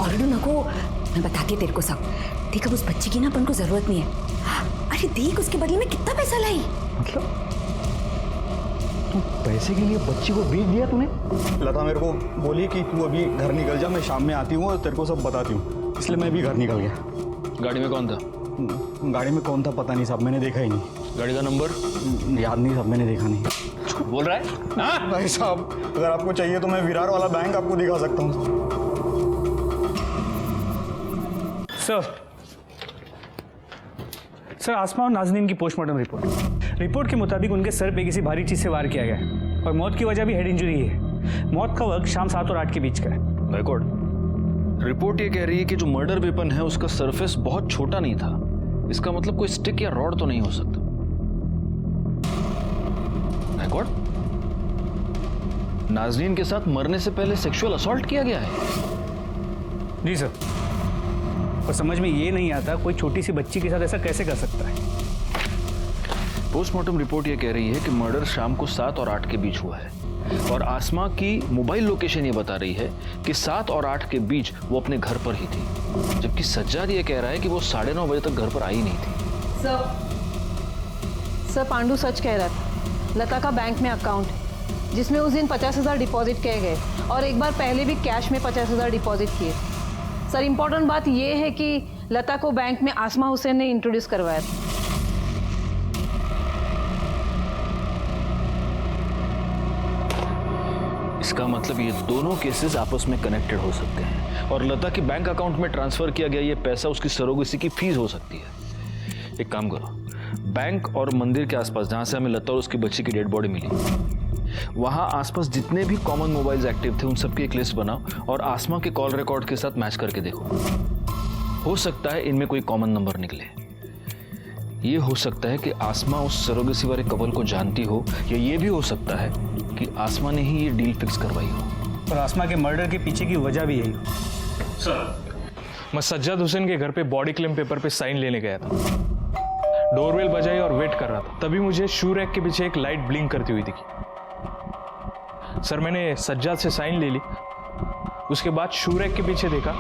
[SPEAKER 1] और नको, मैं बताती तेरे को सब। देख अब उस बच्ची की ना अपन को जरूरत नहीं है। अरे देख उसके बदले में कितना पैसा लाई।
[SPEAKER 2] मतलब तू पैसे के लिए बच्ची को बेच दिया तूने? लता मेरे को बोली कि तू अभी घर निकल जा, मैं शाम में आती हूँ और तेरे को सब बताती हूँ, इसलिए मैं भी घर निकल गया।
[SPEAKER 7] गाड़ी में कौन था?
[SPEAKER 2] गाड़ी में कौन था पता नहीं साहब, मैंने देखा ही नहीं।
[SPEAKER 7] गाड़ी का नंबर
[SPEAKER 2] याद नहीं साहब, मैंने देखा नहीं।
[SPEAKER 7] बोल रहा है? हाँ?
[SPEAKER 2] भाई साहब अगर आपको चाहिए तो मैं विरार वाला बैंक आपको दिखा सकता हूँ।
[SPEAKER 3] सर आसमा और नाज़नीन की पोस्टमार्टम रिपोर्ट के मुताबिक उनके सर पे किसी भारी चीज से वार किया गया है और मौत की वजह भी हेड इंजरी है। मौत का वक्त शाम 7 और 8 के बीच का है।
[SPEAKER 7] रिपोर्ट ये कह रही है कि जो मर्डर वेपन है उसका सरफेस बहुत छोटा नहीं था। इसका मतलब कोई स्टिक या रॉड तो नहीं हो सकता। नाज़नीन के साथ मरने से पहले सेक्सुअल असॉल्ट किया गया है।
[SPEAKER 3] जी सर, और समझ में ये नहीं आता कोई छोटी सी बच्ची के साथ ऐसा कैसे कर सकता है।
[SPEAKER 7] पोस्टमार्टम रिपोर्ट ये कह रही है कि मर्डर शाम को 7 और 8 के बीच हुआ है और आसमा की मोबाइल लोकेशन ये बता रही है कि 7 और 8 के बीच वो अपने घर पर ही थी, जबकि सज्जाद ये कह रहा है कि वो 9:30 बजे तक घर पर आई नहीं थी।
[SPEAKER 9] सर पांडु सच कह रहा था। लता का बैंक में अकाउंट है जिसमें उस दिन 50,000 डिपॉजिट किए गए और एक बार पहले भी कैश में 50,000 डिपॉजिट किए। सर इम्पोर्टेंट बात यह है कि लता को बैंक में आसमा हुसैन ने इंट्रोड्यूस करवाया था।
[SPEAKER 7] इसका मतलब ये दोनों केसेस आपस में कनेक्टेड हो सकते हैं और लता के बैंक अकाउंट में ट्रांसफर किया गया ये पैसा उसकी सरोगेसी की फीस हो सकती है। एक काम करो, बैंक और मंदिर के आसपास जहां से हमें लता और उसकी बच्ची की डेड बॉडी मिली वहां आसपास जितने भी कॉमन मोबाइल्स एक्टिव थे उन सबकी एक लिस्ट बनाओ और आसमा के कॉल रिकॉर्ड के साथ मैच करके देखो। हो सकता है इनमें कोई कॉमन नंबर निकले। ये हो सकता है कि आसमा उस सरोगेसी वाले कपल को जानती हो या ये भी हो सकता है कि आसमा ने ही ये डील फिक्स करवाई हो
[SPEAKER 3] और आसमा के मर्डर के पीछे की वजह भी यही हो।
[SPEAKER 11] सर मैं सज्जाद हुसैन के घर पे बॉडी क्लेम पेपर पे साइन लेने गया था। डोरबेल बजाई और वेट कर रहा था, तभी मुझे शू रैक के पीछे एक लाइट ब्लिंक करती हुई दिखी। सर मैंने सज्जाद से साइन ले ली, उसके बाद शू रैक के पीछे देखा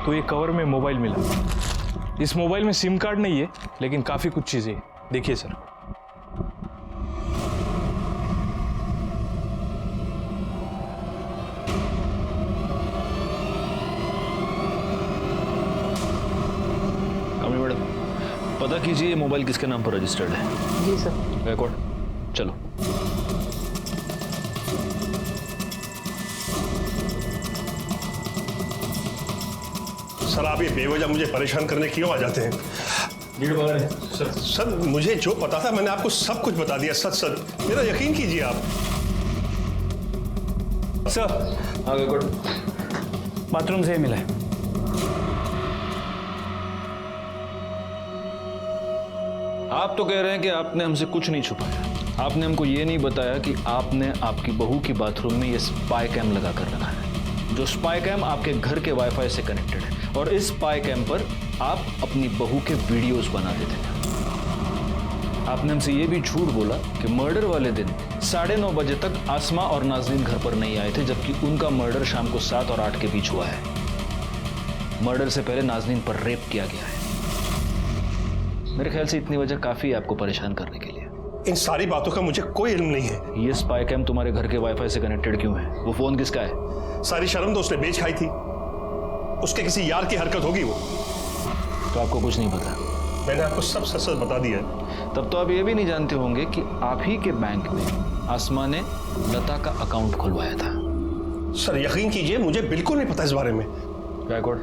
[SPEAKER 11] तो ये कवर में मोबाइल मिला। इस मोबाइल में सिम कार्ड नहीं है लेकिन काफी कुछ चीजें देखिए सर।
[SPEAKER 7] मैडम पता कीजिए ये मोबाइल किसके नाम पर रजिस्टर्ड है।
[SPEAKER 9] जी सर।
[SPEAKER 7] रिकॉर्ड चलो।
[SPEAKER 14] सर आप ये बेवजह मुझे परेशान करने क्यों आ जाते हैं? सर मुझे जो पता था मैंने आपको सब कुछ बता दिया, सच सच, मेरा यकीन कीजिए आप।
[SPEAKER 3] सर
[SPEAKER 7] आगे गुड
[SPEAKER 3] बाथरूम से मिला है।
[SPEAKER 7] आप तो कह रहे हैं कि आपने हमसे कुछ नहीं छुपाया। आपने हमको ये नहीं बताया कि आपने आपकी बहू की बाथरूम में ये स्पाई कैम लगा कर रखा है, जो स्पाई कैम आपके घर के वाईफाई से कनेक्टेड है और इस स्पाई कैम पर आप अपनी बहू के वीडियोस बनाते थे। आपने हमसे ये भी झूठ बोला कि मर्डर वाले दिन 9:30 बजे तक आसमा और नाज़रीन घर पर नहीं आए थे, जबकि उनका मर्डर शाम को 7 और 8 के बीच हुआ है। मर्डर से पहले नाज़रीन पर रेप किया गया है। मेरे ख्याल से इतनी वजह काफी है आपको परेशान करने के लिए।
[SPEAKER 14] इन सारी बातों का मुझे कोई इल्म नहीं है।
[SPEAKER 7] ये स्पाई कैम तुम्हारे घर के वाईफाई से कनेक्टेड क्यों है? वो फोन किसका है?
[SPEAKER 14] सारी शर्म तो उसने बेच खाई थी। उसके किसी यार की हरकत होगी वो।
[SPEAKER 7] तो आपको कुछ नहीं पता?
[SPEAKER 14] मैंने आपको सब सच सच बता दिया है।
[SPEAKER 7] तब तो आप ये भी नहीं जानते होंगे कि आप ही के बैंक में आसमा ने लता का अकाउंट खुलवाया था।
[SPEAKER 14] सर यकीन कीजिए मुझे बिल्कुल नहीं पता इस बारे में।
[SPEAKER 7] गायकवाड़,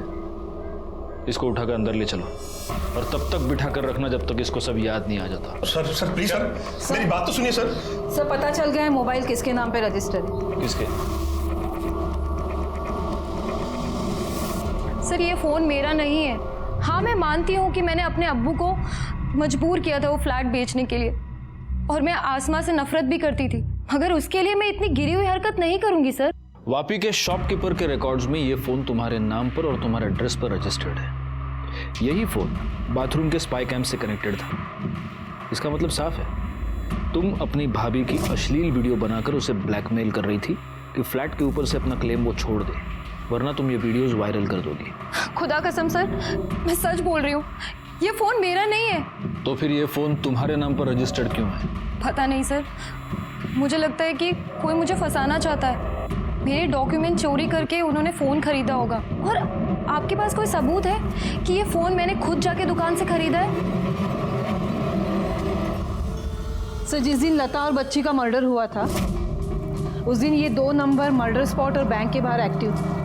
[SPEAKER 7] इसको उठाकर अंदर ले चलो और तब तक बिठा कर रखना जब तक इसको सब याद नहीं आ जाता।
[SPEAKER 14] सर प्लीज सर, मेरी बात तो सुनिए सर।
[SPEAKER 9] सर पता चल गया है मोबाइल किसके नाम पे रजिस्टर है।
[SPEAKER 7] किसके?
[SPEAKER 17] सर ये फ़ोन मेरा नहीं है। हाँ मैं मानती हूँ कि मैंने अपने अब्बू को मजबूर किया था वो फ्लैट बेचने के लिए, और मैं आसमा से नफरत भी करती थी, मगर उसके लिए मैं इतनी गिरी हुई हरकत नहीं करूँगी सर।
[SPEAKER 7] वापी के शॉपकीपर के रिकॉर्ड्स में ये फोन तुम्हारे नाम पर और तुम्हारे एड्रेस पर रजिस्टर्ड है। यही फोन बाथरूम के स्पाई कैम से कनेक्टेड था। इसका मतलब साफ है, तुम अपनी भाभी की अश्लील वीडियो बनाकर उसे ब्लैकमेल कर रही थी कि फ्लैट के ऊपर से अपना क्लेम वो छोड़ दे, वरना तुम ये वीडियोस वायरल कर दोगी।
[SPEAKER 17] खुदा कसम सर, मैं सच बोल रही हूँ, ये फोन मेरा नहीं है।
[SPEAKER 7] तो फिर ये फोन तुम्हारे नाम पर रजिस्टर्ड क्यों है?
[SPEAKER 17] पता नहीं सर, मुझे लगता है कि कोई मुझे फंसाना चाहता है। मेरे डॉक्यूमेंट चोरी करके उन्होंने फ़ोन खरीदा होगा। और आपके पास कोई सबूत है कि ये फ़ोन मैंने खुद जाके दुकान से खरीदा है?
[SPEAKER 9] सर जिस दिन लता और बच्ची का मर्डर हुआ था उस दिन ये 2 नंबर मर्डर स्पॉट और बैंक के बाहर एक्टिव थे।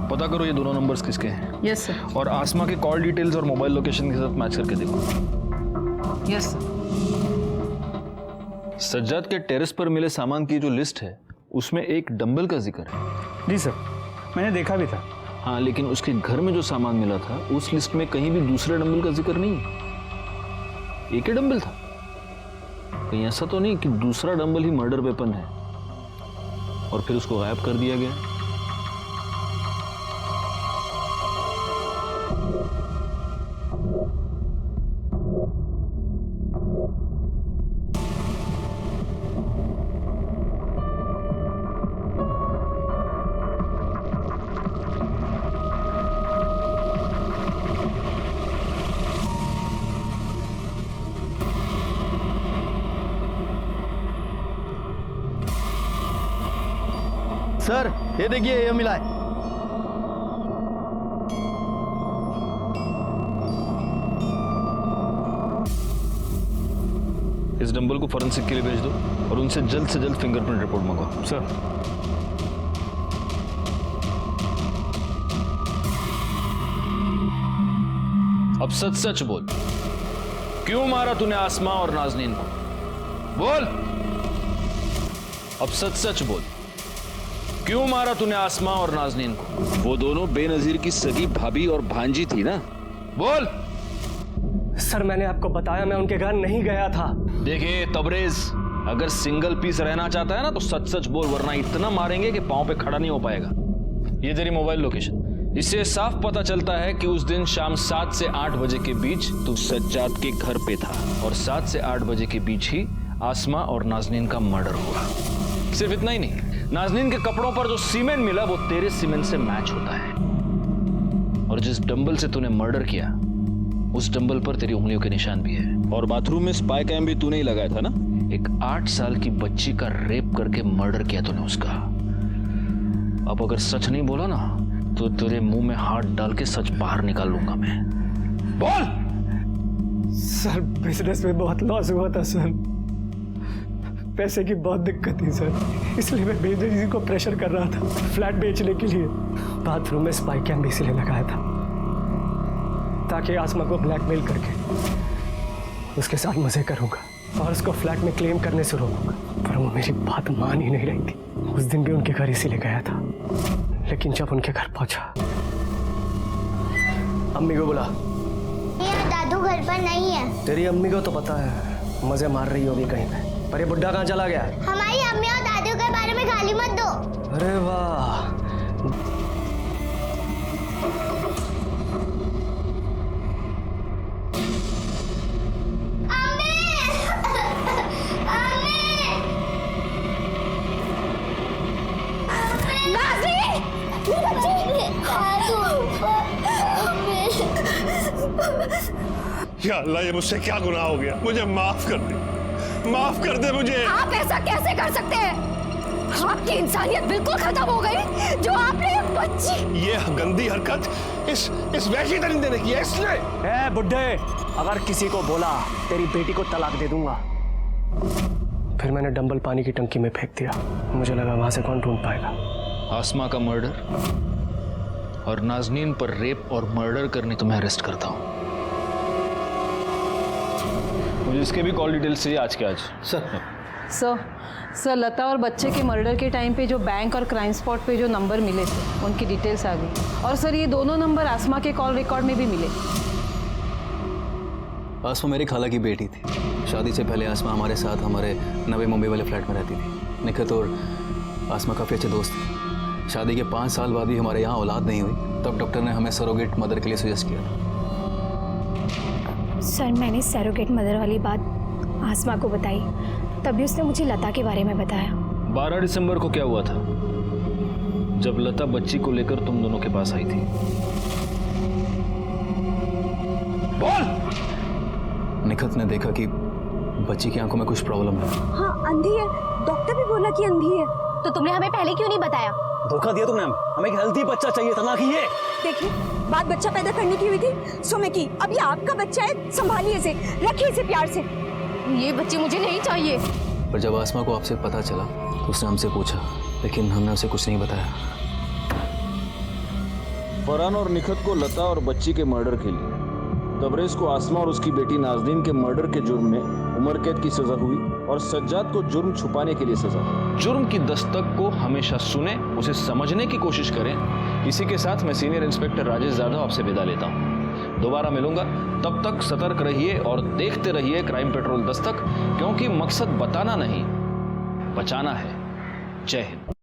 [SPEAKER 7] पता करो ये दोनों नंबर्स किसके हैं।
[SPEAKER 9] Yes sir.
[SPEAKER 7] और आसमा के कॉल डिटेल्स और मोबाइल लोकेशन के साथ मैच करके देखो।
[SPEAKER 9] Yes sir.
[SPEAKER 7] सज्जाद के टेरेस पर मिले सामान की जो लिस्ट है उसमें एक डंबल का जिक्र है।
[SPEAKER 3] जी सर, मैंने देखा भी था।
[SPEAKER 7] हाँ, लेकिन उसके घर में जो सामान मिला था उस लिस्ट में कहीं भी दूसरे डंबल का जिक्र नहीं है। एक ही डंबल था। कहीं ऐसा तो नहीं कि दूसरा डंबल ही मर्डर वेपन है और फिर उसको गायब कर दिया गया?
[SPEAKER 5] सर ये देखिए ये मिला है।
[SPEAKER 7] इस डंबल को फॉरेंसिक के लिए भेज दो और उनसे जल्द से जल्द फिंगरप्रिंट रिपोर्ट मंगवाओ।
[SPEAKER 3] सर।
[SPEAKER 7] अब सच सच बोल, क्यों मारा तूने आसमा और नाज़नीन को? बोल। अब सच सच बोल, क्यों मारा तूने आसमा और नाज़नीन को? वो दोनों बेनजीर की सगी भाभी और भांजी थी ना? बोल।
[SPEAKER 5] सर मैंने आपको बताया मैं उनके घर नहीं गया था।
[SPEAKER 7] देखिए तबरेज, अगर सिंगल पीस रहना चाहता है ना तो सच सच बोल, वरना इतना मारेंगे कि पांव पे खड़ा नहीं हो पाएगा। ये तेरी मोबाइल लोकेशन, इससे साफ पता चलता है कि उस दिन शाम 7 से 8 बजे के बीच तू सज्जाद के घर पे था और 7 से 8 बजे के बीच ही आसमा और नाज़नीन का मर्डर हुआ। सिर्फ इतना ही नहीं, नाज़नीन के कपड़ों पर जो सीमेंट मिला वो तेरे सीमेंट से मैच होता है और जिस डंबल से तूने मर्डर किया उस डंबल पर तेरी उंगलियों के निशान भी है। और बाथरूम में स्पाई कैम भी तूने ही लगाया था ना? एक 8 साल की बच्ची का रेप करके मर्डर किया तूने उसका। अब अगर सच नहीं बोला ना तो तेरे मुंह में हाथ डाल के सच बाहर निकाल लूंगा मैं। बोल।
[SPEAKER 5] सर बिजनेस में बहुत लॉस हुआ था सर, पैसे की बहुत दिक्कत थी सर, इसलिए मैं बेदर जी को प्रेशर कर रहा था फ्लैट बेचने के लिए। बाथरूम में स्पाई कैम भी इसलिए लगाया था ताकि आसमा को ब्लैकमेल करके उसके साथ मजे करूंगा और उसको फ्लैट में क्लेम करने से रोकूंगा, पर वो मेरी बात मान ही नहीं रही थी। उस दिन भी उनके घर इसीलिए गया था, लेकिन जब उनके घर पहुंचा अम्मी को बुला।
[SPEAKER 18] दादू घर पर नहीं है।
[SPEAKER 5] तेरी अम्मी को तो पता है मजे मार रही होगी कहीं पे, पर ये बुड्ढा कहाँ चला गया?
[SPEAKER 18] हमारी अम्मी और दादू के बारे में गाली मत दो।
[SPEAKER 5] अरे वाह,
[SPEAKER 14] या अल्लाह, ये मुझसे क्या गुनाह हो गया? मुझे माफ कर दे, माफ कर दे मुझे।
[SPEAKER 17] आप ऐसा कैसे कर सकते हैं? आपकी इंसानियत बिल्कुल खत्म हो गई जो आपने ये बच्ची।
[SPEAKER 14] ये गंदी हरकत इस वैशी दरिंदे ने की है, इसने।
[SPEAKER 5] ए बुड्ढे, अगर किसी को बोला तेरी बेटी को तलाक दे दूंगा। फिर मैंने डंबल पानी की टंकी में फेंक दिया। मुझे लगा वहां से कौन ढूंढ पाएगा।
[SPEAKER 7] आसमा का मर्डर और नाजनीन पर रेप और मर्डर करने तुम्हें अरेस्ट करता हूं। मुझे इसके भी कॉल डिटेल्स चाहिए आज के आज।
[SPEAKER 9] सर, लता और बच्चे के मर्डर के टाइम पे जो बैंक और क्राइम स्पॉट पे जो नंबर मिले थे उनकी डिटेल्स आ गई। और सर, ये दोनों नंबर आसमा के कॉल रिकॉर्ड में भी मिले।
[SPEAKER 20] आसमा मेरी खाला की बेटी थी। शादी से पहले आसमा हमारे साथ हमारे नवे मुंबई वाले फ्लैट में रहती थी। निखत और आसमा काफ़ी अच्छे दोस्त थे। शादी के 5 साल बाद भी हमारे यहाँ औलाद नहीं हुई, तब डॉक्टर ने हमें सरोगेट मदर के लिए सजेस्ट किया था।
[SPEAKER 21] सर, मैंने सरोगेट मदर वाली बात आसमा को बताई, तभी उसने मुझे लता के बारे में बताया।
[SPEAKER 7] 12 दिसंबर को क्या हुआ था जब लता बच्ची को लेकर तुम दोनों के पास आई थी? बोल।
[SPEAKER 20] निखत ने देखा कि बच्ची की आंखों में कुछ प्रॉब्लम है।
[SPEAKER 21] हाँ, अंधी है। डॉक्टर भी बोला कि अंधी है।
[SPEAKER 17] तो तुमने हमें पहले क्यों नहीं बताया?
[SPEAKER 5] धोखा दिया तुमने हमें। एक हेल्दी बच्चा चाहिए था, ना कि ये।
[SPEAKER 21] देखिए, बात बच्चा पैदा करने की हुई थी सो मैं की। अब ये आपका बच्चा है, संभालिए इसे, रखिए इसे प्यार से।
[SPEAKER 17] ये बच्चे मुझे नहीं चाहिए।
[SPEAKER 20] पर जब आसमा को आपसे पता चला तो उसने हमसे पूछा, लेकिन हमने उसे कुछ नहीं बताया।
[SPEAKER 7] फरहान और निखत को लता और बच्ची के मर्डर के लिए, तबरेज को आसमा और उसकी बेटी नाजनीन के मर्डर के जुर्म में उम्र कैद की सजा हुई और सज्जाद को जुर्म छुपाने के लिए सजा। जुर्म की दस्तक को हमेशा सुने, उसे समझने की कोशिश करें। इसी के साथ मैं सीनियर इंस्पेक्टर राजेश यादव आपसे विदा लेता हूँ। दोबारा मिलूंगा, तब तक सतर्क रहिए और देखते रहिए क्राइम पेट्रोल दस्तक, क्योंकि मकसद बताना नहीं, बचाना है। जय हिंद।